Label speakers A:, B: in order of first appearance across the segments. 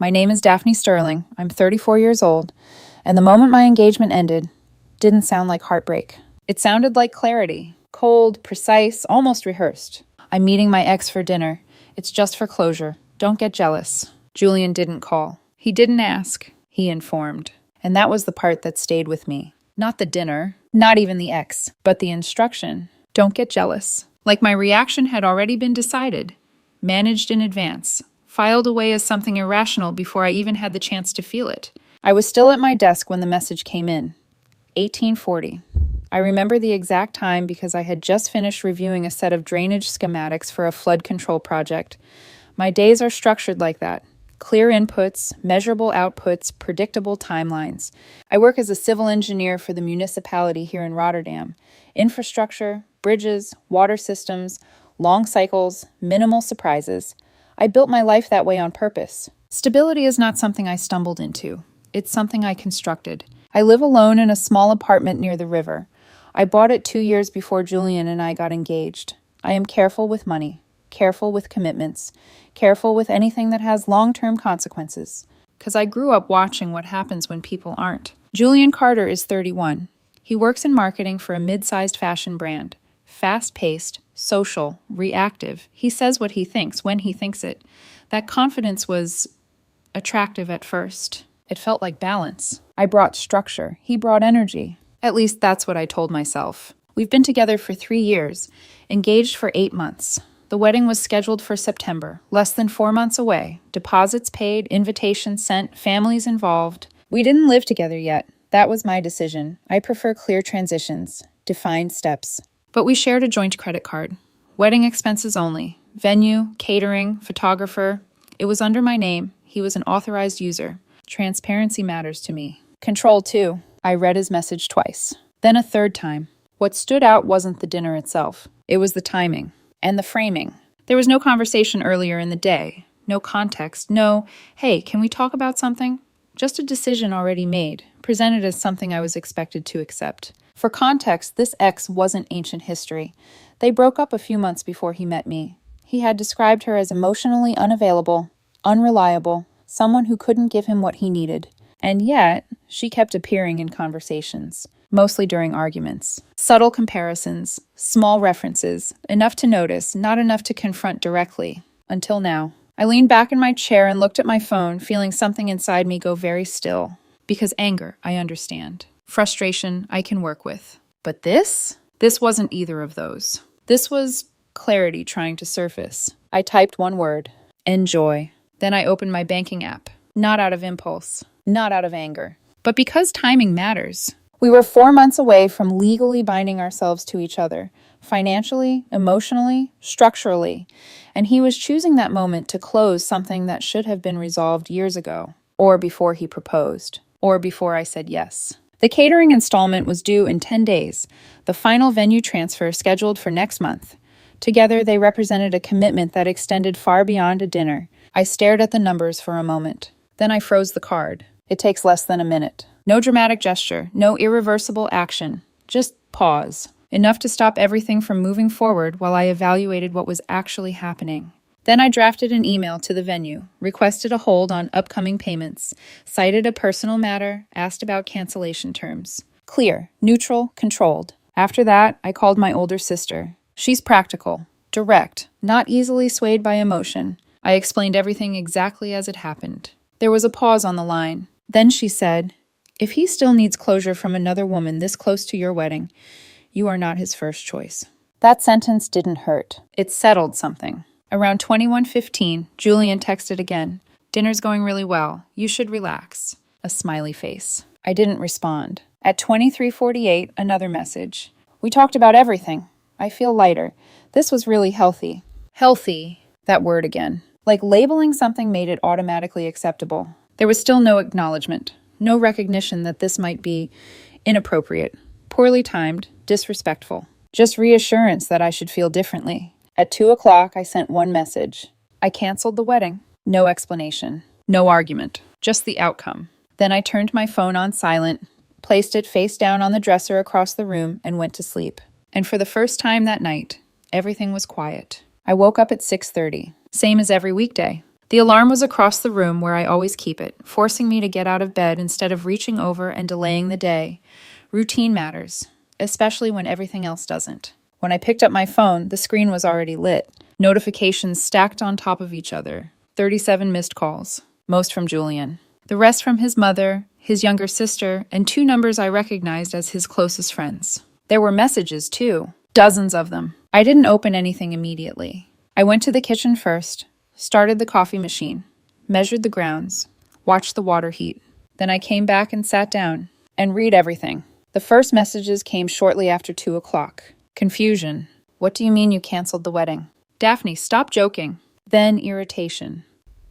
A: My name is Daphne Sterling. I'm 34 years old, and the moment my engagement ended didn't sound like heartbreak. It sounded like clarity. Cold, precise, almost rehearsed. I'm meeting my ex for dinner. It's just for closure. Don't get jealous. Julian didn't call. He didn't ask. He informed. And that was the part that stayed with me. Not the dinner, not even the ex, but the instruction. Don't get jealous. Like my reaction had already been decided, managed in advance, filed away as something irrational before I even had the chance to feel it. I was still at my desk when the message came in. 1840. I remember the exact time because I had just finished reviewing a set of drainage schematics for a flood control project. My days are structured like that. Clear inputs, measurable outputs, predictable timelines. I work as a civil engineer for the municipality here in Rotterdam. Infrastructure, bridges, water systems, long cycles, minimal surprises. I built my life that way on purpose. Stability is not something I stumbled into. It's something I constructed. I live alone in a small apartment near the river. I bought it 2 years before Julian and I got engaged. I am careful with money, careful with commitments, careful with anything that has long-term consequences. Because I grew up watching what happens when people aren't. Julian Carter is 31. He works in marketing for a mid-sized fashion brand. Fast-paced, social, reactive. He says what he thinks when he thinks it. That confidence was attractive at first. It felt like balance. I brought structure. He brought energy. At least that's what I told myself. We've been together for 3 years, engaged for 8 months. The wedding was scheduled for September, less than 4 months away. Deposits paid, invitations sent, families involved. We didn't live together yet. That was my decision. I prefer clear transitions, defined steps. But we shared a joint credit card. Wedding expenses only. Venue, catering, photographer. It was under my name. He was an authorized user. Transparency matters to me. Control, too. I read his message twice. Then a third time. What stood out wasn't the dinner itself. It was the timing. And the framing. There was no conversation earlier in the day. No context. No, hey, can we talk about something? Just a decision already made, presented as something I was expected to accept. For context, this ex wasn't ancient history. They broke up a few months before he met me. He had described her as emotionally unavailable, unreliable, someone who couldn't give him what he needed. And yet, she kept appearing in conversations, mostly during arguments. Subtle comparisons, small references, enough to notice, not enough to confront directly. Until now. I leaned back in my chair and looked at my phone, feeling something inside me go very still. Because anger, I understand. Frustration, I can work with. But this? This wasn't either of those. This was clarity trying to surface. I typed one word. Enjoy. Then I opened my banking app. Not out of impulse. Not out of anger. But because timing matters. We were 4 months away from legally binding ourselves to each other. Financially, emotionally, structurally. And he was choosing that moment to close something that should have been resolved years ago. Or before he proposed. Or before I said yes. The catering installment was due in 10 days, the final venue transfer scheduled for next month. Together, they represented a commitment that extended far beyond a dinner. I stared at the numbers for a moment. Then I froze the card. It takes less than a minute. No dramatic gesture, no irreversible action. Just pause. Enough to stop everything from moving forward while I evaluated what was actually happening. Then I drafted an email to the venue, requested a hold on upcoming payments, cited a personal matter, asked about cancellation terms. Clear, neutral, controlled. After that, I called my older sister. She's practical, direct, not easily swayed by emotion. I explained everything exactly as it happened. There was a pause on the line. Then she said, "If he still needs closure from another woman this close to your wedding, you are not his first choice." That sentence didn't hurt. It settled something. Around 21:15, Julian texted again. "Dinner's going really well. You should relax." A smiley face. I didn't respond. At 23:48, another message. "We talked about everything. I feel lighter. This was really healthy." Healthy. That word again. Like labeling something made it automatically acceptable. There was still no acknowledgement. No recognition that this might be inappropriate, poorly timed, disrespectful. Just reassurance that I should feel differently. At 2 o'clock, I sent one message. I canceled the wedding. No explanation. No argument. Just the outcome. Then I turned my phone on silent, placed it face down on the dresser across the room, and went to sleep. And for the first time that night, everything was quiet. I woke up at 6:30, same as every weekday. The alarm was across the room where I always keep it, forcing me to get out of bed instead of reaching over and delaying the day. Routine matters, especially when everything else doesn't. When I picked up my phone, the screen was already lit. Notifications stacked on top of each other. 37 missed calls, most from Julian. The rest from his mother, his younger sister, and 2 numbers I recognized as his closest friends. There were messages, too. Dozens of them. I didn't open anything immediately. I went to the kitchen first, started the coffee machine, measured the grounds, watched the water heat. Then I came back and sat down and read everything. The first messages came shortly after 2 o'clock. Confusion. What do you mean you canceled the wedding? Daphne, stop joking. Then irritation.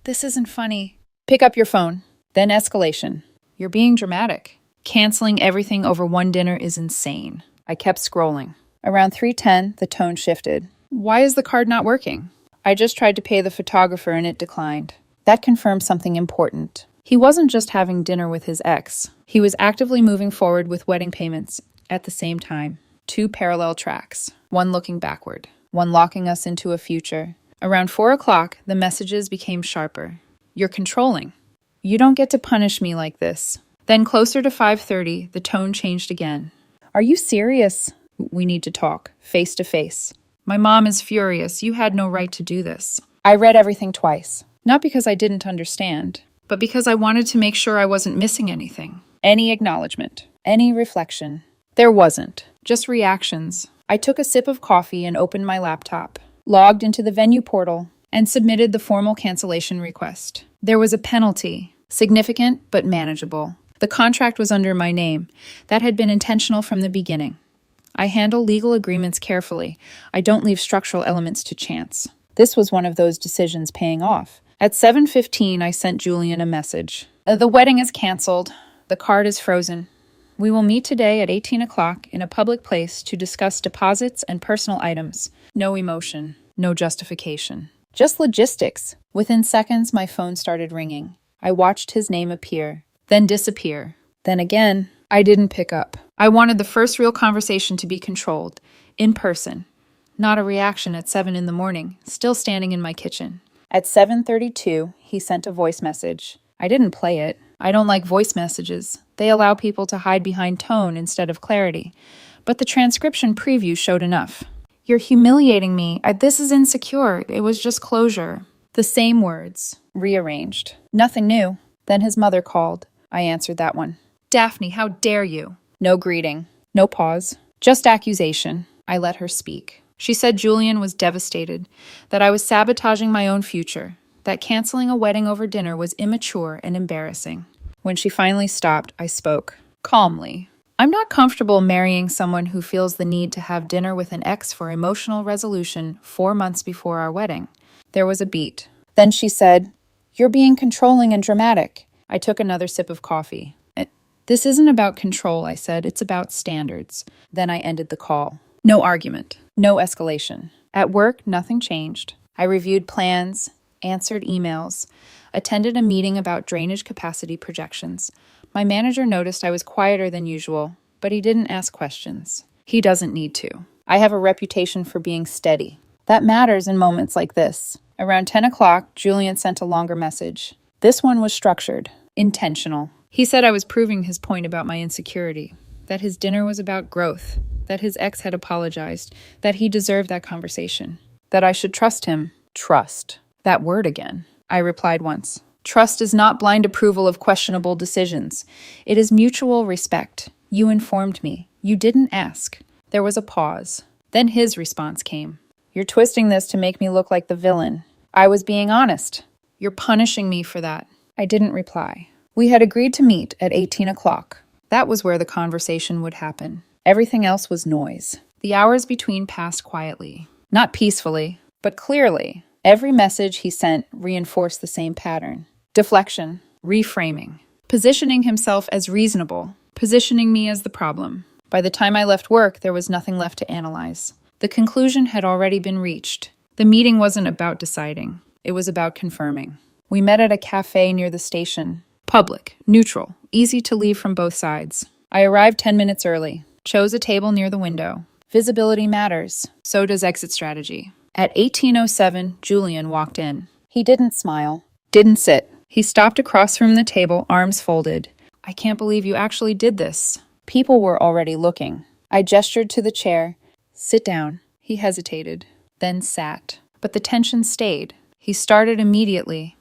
A: This isn't funny. Pick up your phone. Then escalation. You're being dramatic. Canceling everything over one dinner is insane. I kept scrolling. Around 3:10, the tone shifted. Why is the card not working? I just tried to pay the photographer and it declined. That confirmed something important. He wasn't just having dinner with his ex. He was actively moving forward with wedding payments at the same time. 2 parallel tracks. One looking backward. One locking us into a future. Around 4 o'clock, the messages became sharper. You're controlling. You don't get to punish me like this. Then closer to 5:30, the tone changed again. Are you serious? We need to talk, face to face. My mom is furious. You had no right to do this. I read everything twice. Not because I didn't understand, but because I wanted to make sure I wasn't missing anything. Any acknowledgement. Any reflection. There wasn't. Just reactions. I took a sip of coffee and opened my laptop, logged into the venue portal, and submitted the formal cancellation request. There was a penalty. Significant, but manageable. The contract was under my name. That had been intentional from the beginning. I handle legal agreements carefully. I don't leave structural elements to chance. This was one of those decisions paying off. At 7:15, I sent Julian a message. The wedding is canceled. The card is frozen. We will meet today at 18 o'clock in a public place to discuss deposits and personal items. No emotion, no justification. Just logistics. Within seconds, my phone started ringing. I watched his name appear, then disappear. Then again, I didn't pick up. I wanted the first real conversation to be controlled, in person. Not a reaction at 7 in the morning, still standing in my kitchen. At 7:32, he sent a voice message. I didn't play it. I don't like voice messages. They allow people to hide behind tone instead of clarity. But the transcription preview showed enough. You're humiliating me. This is insecure. It was just closure. The same words, rearranged. Nothing new. Then his mother called. I answered that one. Daphne, how dare you? No greeting. No pause. Just accusation. I let her speak. She said Julian was devastated, that I was sabotaging my own future, that canceling a wedding over dinner was immature and embarrassing. When she finally stopped, I spoke. Calmly. I'm not comfortable marrying someone who feels the need to have dinner with an ex for emotional resolution 4 months before our wedding. There was a beat. Then she said, You're being controlling and dramatic. I took another sip of coffee. This isn't about control, I said. It's about standards. Then I ended the call. No argument. No escalation. At work, nothing changed. I reviewed plans, answered emails, attended a meeting about drainage capacity projections. My manager noticed I was quieter than usual, but he didn't ask questions. He doesn't need to. I have a reputation for being steady. That matters in moments like this. Around 10 o'clock, Julian sent a longer message. This one was structured, intentional. He said I was proving his point about my insecurity, that his dinner was about growth, that his ex had apologized, that he deserved that conversation, that I should trust him. Trust. That word again. I replied once. Trust is not blind approval of questionable decisions. It is mutual respect. You informed me. You didn't ask. There was a pause. Then his response came. You're twisting this to make me look like the villain. I was being honest. You're punishing me for that. I didn't reply. We had agreed to meet at 18 o'clock. That was where the conversation would happen. Everything else was noise. The hours between passed quietly. Not peacefully, but clearly. Every message he sent reinforced the same pattern. Deflection, reframing, positioning himself as reasonable, positioning me as the problem. By the time I left work, there was nothing left to analyze. The conclusion had already been reached. The meeting wasn't about deciding. It was about confirming. We met at a cafe near the station. Public, neutral, easy to leave from both sides. I arrived 10 minutes early, chose a table near the window. Visibility matters. So does exit strategy. At 18:07, Julian walked in. He didn't smile. Didn't sit. He stopped across from the table, arms folded. I can't believe you actually did this. People were already looking. I gestured to the chair. Sit down. He hesitated, then sat. But the tension stayed. He started immediately.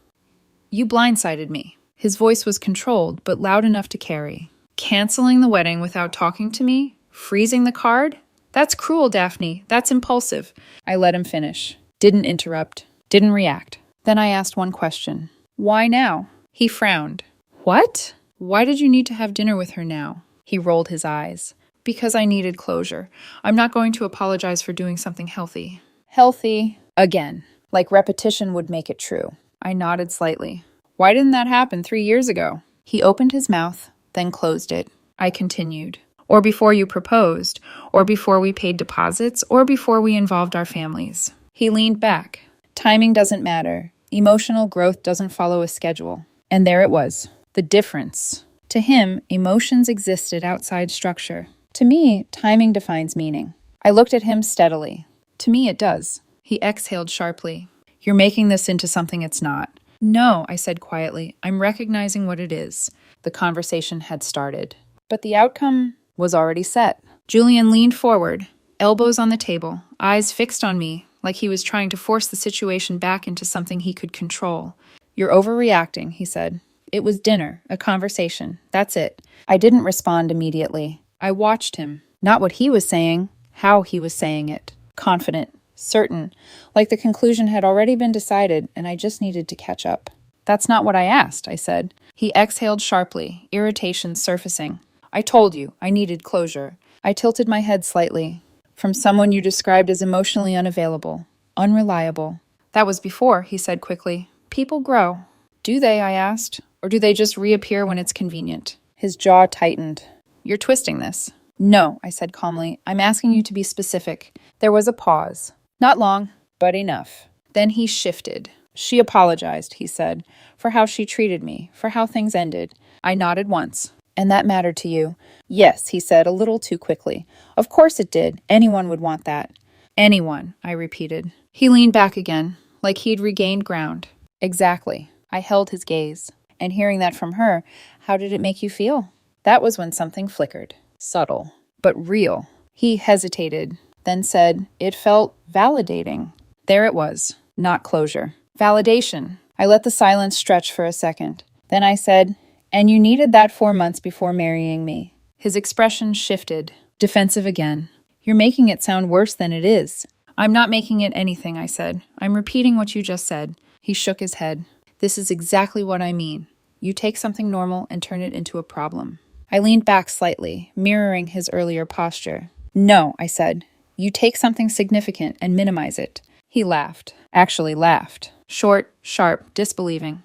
A: You blindsided me. His voice was controlled, but loud enough to carry. Canceling the wedding without talking to me? Freezing the card? That's cruel, Daphne. That's impulsive. I let him finish. Didn't interrupt. Didn't react. Then I asked one question. Why now? He frowned. What? Why did you need to have dinner with her now? He rolled his eyes. Because I needed closure. I'm not going to apologize for doing something healthy. Healthy. Again. Like repetition would make it true. I nodded slightly. Why didn't that happen 3 years ago? He opened his mouth, then closed it. I continued. Or before you proposed, or before we paid deposits, or before we involved our families. He leaned back. Timing doesn't matter. Emotional growth doesn't follow a schedule. And there it was. The difference. To him, emotions existed outside structure. To me, timing defines meaning. I looked at him steadily. To me, it does. He exhaled sharply. You're making this into something it's not. No, I said quietly. I'm recognizing what it is. The conversation had started. But the outcome was already set. Julian leaned forward, elbows on the table, eyes fixed on me, like he was trying to force the situation back into something he could control. You're overreacting, he said. It was dinner, a conversation. That's it. I didn't respond immediately. I watched him. Not what he was saying, how he was saying it. Confident, certain, like the conclusion had already been decided and I just needed to catch up. That's not what I asked, I said. He exhaled sharply, irritation surfacing. I told you, I needed closure. I tilted my head slightly. From someone you described as emotionally unavailable, unreliable. That was before, he said quickly. People grow. Do they, I asked, or do they just reappear when it's convenient? His jaw tightened. You're twisting this. No, I said calmly. I'm asking you to be specific. There was a pause. Not long, but enough. Then he shifted. She apologized, he said, for how she treated me, for how things ended. I nodded once. And that mattered to you? Yes, he said, a little too quickly. Of course it did. Anyone would want that. Anyone, I repeated. He leaned back again, like he'd regained ground. Exactly. I held his gaze. And hearing that from her, how did it make you feel? That was when something flickered. Subtle, but real. He hesitated, then said, it felt validating. There it was, not closure. Validation. I let the silence stretch for a second. Then I said, and you needed that 4 months before marrying me. His expression shifted, defensive again. You're making it sound worse than it is. I'm not making it anything, I said. I'm repeating what you just said. He shook his head. This is exactly what I mean. You take something normal and turn it into a problem. I leaned back slightly, mirroring his earlier posture. No, I said. You take something significant and minimize it. He laughed. Actually laughed. Short, sharp, disbelieving.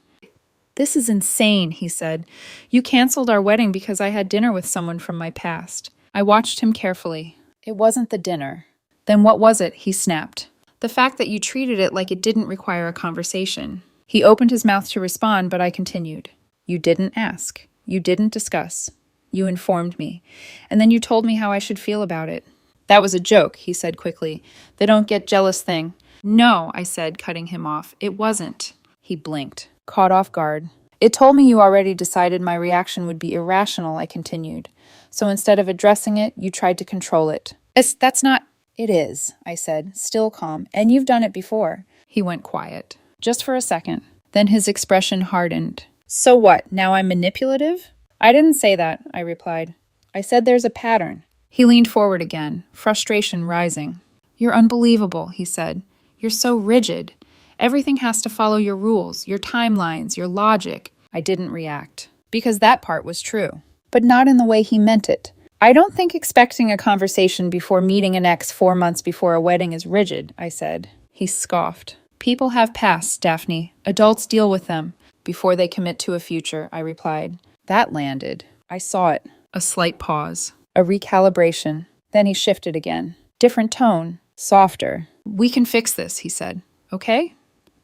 A: This is insane, he said. You canceled our wedding because I had dinner with someone from my past. I watched him carefully. It wasn't the dinner. Then what was it? He snapped. The fact that you treated it like it didn't require a conversation. He opened his mouth to respond, but I continued. You didn't ask. You didn't discuss. You informed me. And then you told me how I should feel about it. That was a joke, he said quickly. The don't get jealous thing. No, I said, cutting him off. It wasn't. He blinked, caught off guard. It told me you already decided my reaction would be irrational, I continued. So instead of addressing it, you tried to control it. That's not... It is, I said, still calm. And you've done it before. He went quiet. Just for a second. Then his expression hardened. So what, now I'm manipulative? I didn't say that, I replied. I said there's a pattern. He leaned forward again, frustration rising. You're unbelievable, he said. You're so rigid. Everything has to follow your rules, your timelines, your logic. I didn't react. Because that part was true. But not in the way he meant it. I don't think expecting a conversation before meeting an ex 4 months before a wedding is rigid, I said. He scoffed. People have pasts, Daphne. Adults deal with them. Before they commit to a future, I replied. That landed. I saw it. A slight pause. A recalibration. Then he shifted again. Different tone. Softer. We can fix this, he said. Okay?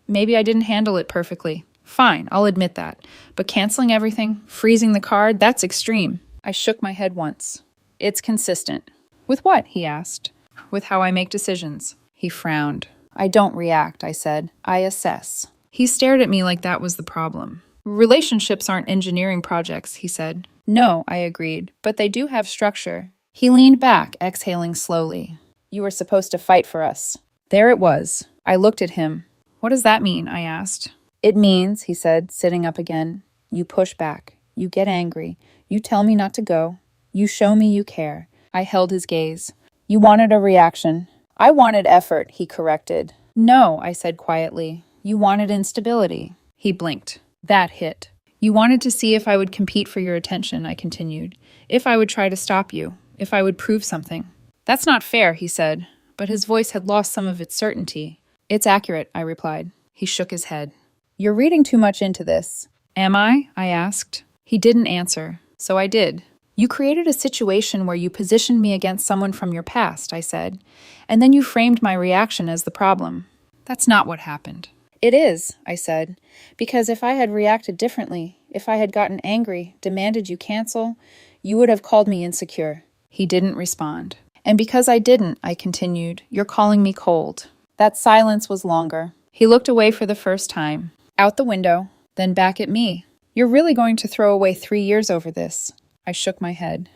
A: Maybe I didn't handle it perfectly. Fine, I'll admit that. But canceling everything, freezing the card, that's extreme. I shook my head once. It's consistent. With what? He asked. With how I make decisions. He frowned. I don't react, I said. I assess. He stared at me like that was the problem. Relationships aren't engineering projects, he said. No, I agreed, but they do have structure. He leaned back, exhaling slowly. You were supposed to fight for us. There it was. I looked at him. What does that mean? I asked. It means, he said, sitting up again, you push back. You get angry. You tell me not to go. You show me you care. I held his gaze. You wanted a reaction. I wanted effort, he corrected. No, I said quietly. You wanted instability. He blinked. That hit. You wanted to see if I would compete for your attention, I continued. If I would try to stop you. If I would prove something. That's not fair, he said, but his voice had lost some of its certainty. It's accurate, I replied. He shook his head. You're reading too much into this. Am I? I asked. He didn't answer, so I did. You created a situation where you positioned me against someone from your past, I said, and then you framed my reaction as the problem. That's not what happened. It is, I said, because if I had reacted differently, if I had gotten angry, demanded you cancel, you would have called me insecure. He didn't respond. And because I didn't, I continued, you're calling me cold. That silence was longer. He looked away for the first time, out the window, then back at me. You're really going to throw away 3 years over this? I shook my head.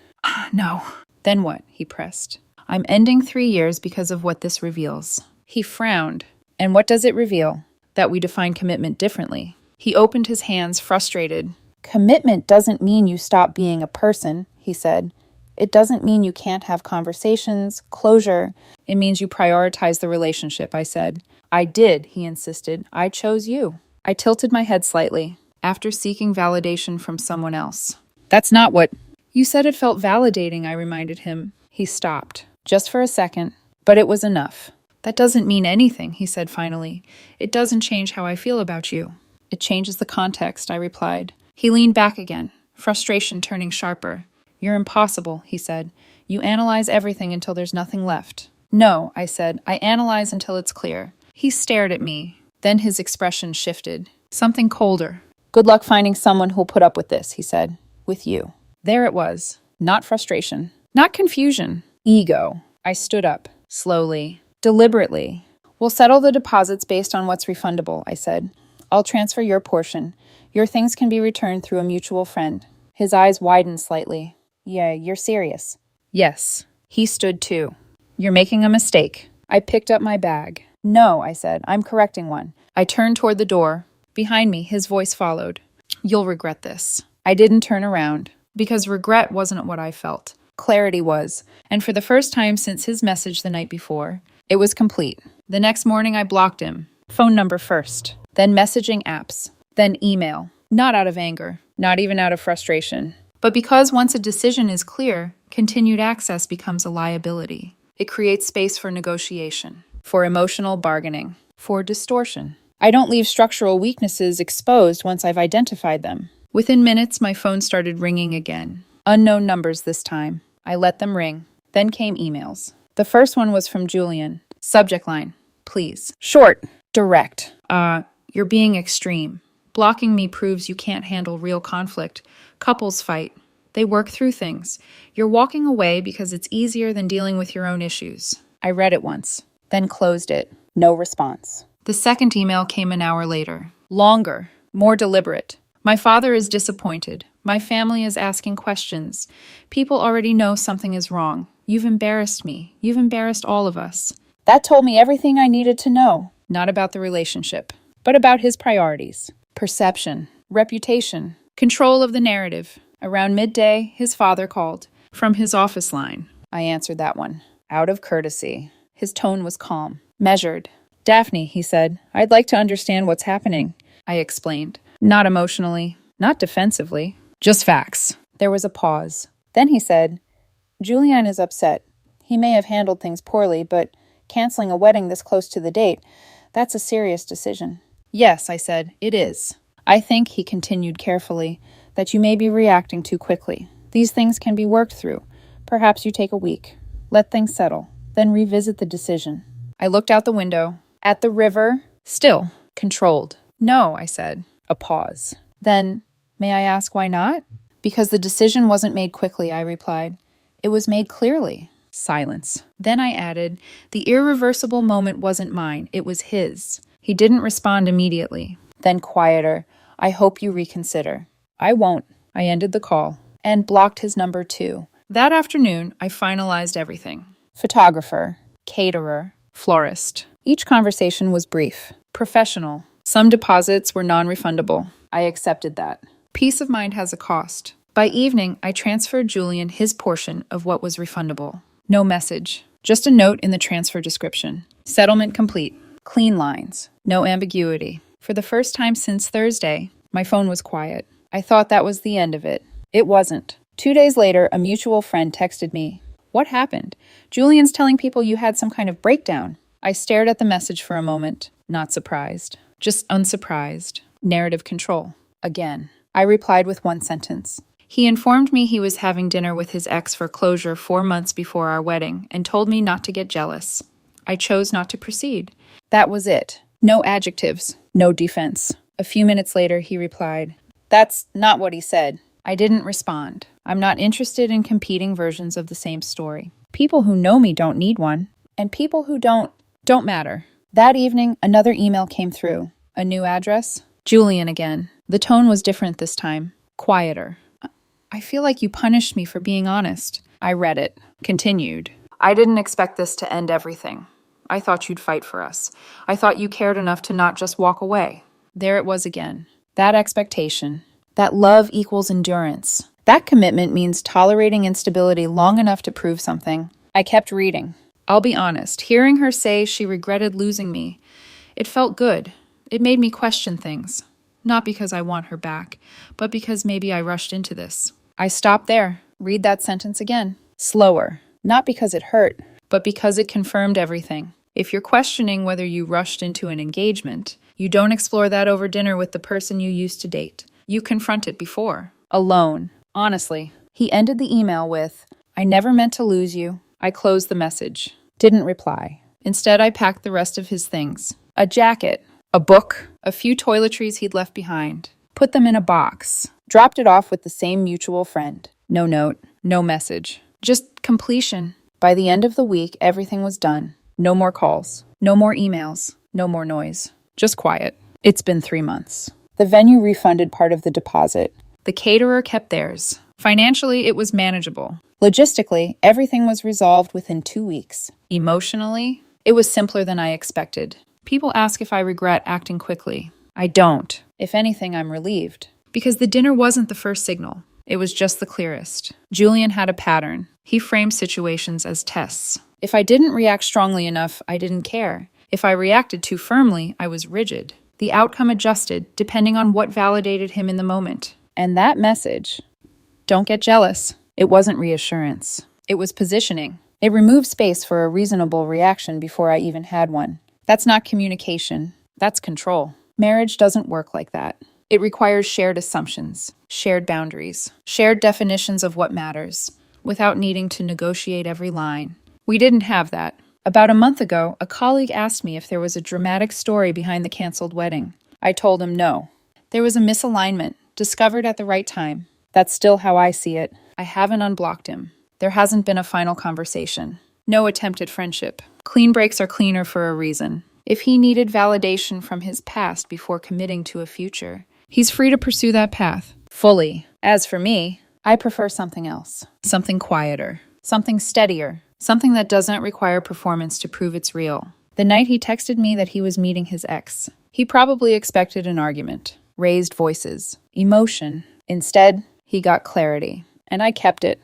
A: No. Then what? He pressed. I'm ending 3 years because of what this reveals. He frowned. And what does it reveal? That we define commitment differently. He opened his hands, frustrated. Commitment doesn't mean you stop being a person, he said. It doesn't mean you can't have conversations, closure. It means you prioritize the relationship, I said. I did, he insisted. I chose you. I tilted my head slightly, after seeking validation from someone else. That's not what... You said it felt validating, I reminded him. He stopped, just for a second, but it was enough. That doesn't mean anything, he said finally. It doesn't change how I feel about you. It changes the context, I replied. He leaned back again, frustration turning sharper. You're impossible, he said. You analyze everything until there's nothing left. No, I said. I analyze until it's clear. He stared at me. Then his expression shifted. Something colder. Good luck finding someone who'll put up with this, he said. With you. There it was. Not frustration. Not confusion. Ego. I stood up. Slowly. Deliberately. We'll settle the deposits based on what's refundable, I said. I'll transfer your portion. Your things can be returned through a mutual friend. His eyes widened slightly. Yeah, you're serious. Yes. He stood too. You're making a mistake. I picked up my bag. No, I said. I'm correcting one. I turned toward the door. Behind me, his voice followed. You'll regret this. I didn't turn around, because regret wasn't what I felt. Clarity was, and for the first time since his message the night before, it was complete. The next morning I blocked him. Phone number first, then messaging apps, then email. Not out of anger, not even out of frustration. But because once a decision is clear, continued access becomes a liability. It creates space for negotiation, for emotional bargaining, for distortion. I don't leave structural weaknesses exposed once I've identified them. Within minutes, my phone started ringing again. Unknown numbers this time. I let them ring. Then came emails. The first one was from Julian. Subject line, please. Short, direct. You're being extreme. Blocking me proves you can't handle real conflict. Couples fight. They work through things. You're walking away because it's easier than dealing with your own issues. I read it once, then closed it. No response. The second email came an hour later. Longer, more deliberate. My father is disappointed. My family is asking questions. People already know something is wrong. You've embarrassed me. You've embarrassed all of us. That told me everything I needed to know. Not about the relationship, but about his priorities. Perception, reputation, control of the narrative. Around midday, his father called. From his office line. I answered that one. Out of courtesy. His tone was calm, measured. Daphne, he said, I'd like to understand what's happening. I explained. Not emotionally, not defensively, just facts. There was a pause. Then he said, Julian is upset. He may have handled things poorly, but canceling a wedding this close to the date, that's a serious decision. Yes, I said, it is. I think, he continued carefully, that you may be reacting too quickly. These things can be worked through. Perhaps you take a week. Let things settle. Then revisit the decision. I looked out the window. At the river. Still. Controlled. No, I said. A pause. Then, may I ask why not? Because the decision wasn't made quickly, I replied. It was made clearly. Silence. Then I added, the irreversible moment wasn't mine. It was his. He didn't respond immediately. Then quieter. I hope you reconsider. I won't. I ended the call and blocked his number too. That afternoon, I finalized everything. Photographer, caterer, florist. Each conversation was brief, professional. Some deposits were non-refundable. I accepted that. Peace of mind has a cost. By evening, I transferred Julian his portion of what was refundable. No message, just a note in the transfer description. Settlement complete. Clean lines. No ambiguity. For the first time since Thursday, my phone was quiet. I thought that was the end of it. It wasn't. 2 days later, a mutual friend texted me. What happened? Julian's telling people you had some kind of breakdown. I stared at the message for a moment, not surprised. Just unsurprised. Narrative control. Again. I replied with one sentence. He informed me he was having dinner with his ex for closure 4 months before our wedding and told me not to get jealous. I chose not to proceed. That was it. No adjectives. No defense. A few minutes later, he replied, That's not what he said. I didn't respond. I'm not interested in competing versions of the same story. People who know me don't need one, and people who don't matter. That evening, another email came through. A new address? Julian again. The tone was different this time. Quieter. I feel like you punished me for being honest. I read it. Continued. I didn't expect this to end everything. I thought you'd fight for us. I thought you cared enough to not just walk away. There it was again. That expectation. That love equals endurance. That commitment means tolerating instability long enough to prove something. I kept reading. I'll be honest, hearing her say she regretted losing me, it felt good. It made me question things. Not because I want her back, but because maybe I rushed into this. I stopped there. Read that sentence again. Slower. Not because it hurt, but because it confirmed everything. If you're questioning whether you rushed into an engagement, you don't explore that over dinner with the person you used to date. You confront it before. Alone. Honestly. He ended the email with, I never meant to lose you. I closed the message. Didn't reply. Instead, I packed the rest of his things. A jacket. A book. A few toiletries he'd left behind. Put them in a box. Dropped it off with the same mutual friend. No note. No message. Just completion. By the end of the week, everything was done. No more calls. No more emails. No more noise. Just quiet. It's been 3 months. The venue refunded part of the deposit. The caterer kept theirs. Financially, it was manageable. Logistically, everything was resolved within 2 weeks. Emotionally, it was simpler than I expected. People ask if I regret acting quickly. I don't. If anything, I'm relieved. Because the dinner wasn't the first signal. It was just the clearest. Julian had a pattern. He framed situations as tests. If I didn't react strongly enough, I didn't care. If I reacted too firmly, I was rigid. The outcome adjusted, depending on what validated him in the moment. And that message, don't get jealous, it wasn't reassurance. It was positioning. It removed space for a reasonable reaction before I even had one. That's not communication. That's control. Marriage doesn't work like that. It requires shared assumptions, shared boundaries, shared definitions of what matters, without needing to negotiate every line. We didn't have that. About a month ago, a colleague asked me if there was a dramatic story behind the canceled wedding. I told him no. There was a misalignment, discovered at the right time. That's still how I see it. I haven't unblocked him. There hasn't been a final conversation. No attempt at friendship. Clean breaks are cleaner for a reason. If he needed validation from his past before committing to a future, he's free to pursue that path, fully. As for me, I prefer something else. Something quieter. Something steadier. Something that doesn't require performance to prove it's real. The night he texted me that he was meeting his ex, he probably expected an argument, raised voices, emotion. Instead, he got clarity. And I kept it.